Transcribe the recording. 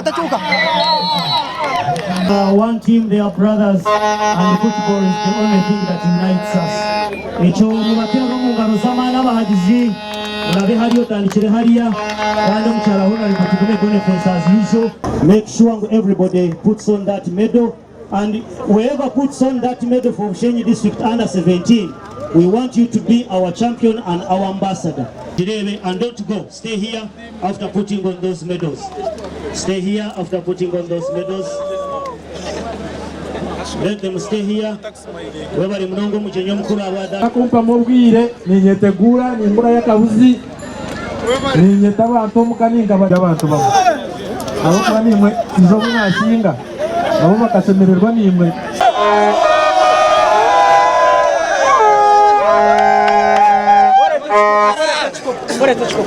Tatuka. One team, they are brothers, and football is the only thing that unites us. Make sure everybody puts on that medal, and whoever puts on that medal for Bushenyi District under 17, we want you to be our champion and our ambassador. And don't go, stay here after putting on those medals. Stay here after putting on those medals. Let them stay here. Webali mnongo muchenyo mkuru abada. Akumpa mubwire ninyetegura nimbura yakabuzi. Ninyeta abantu mukaninga abantu babo. Abo kwa nimwe izo mwashinga. Abo bakasemererwa nimwe. Bore tuchko.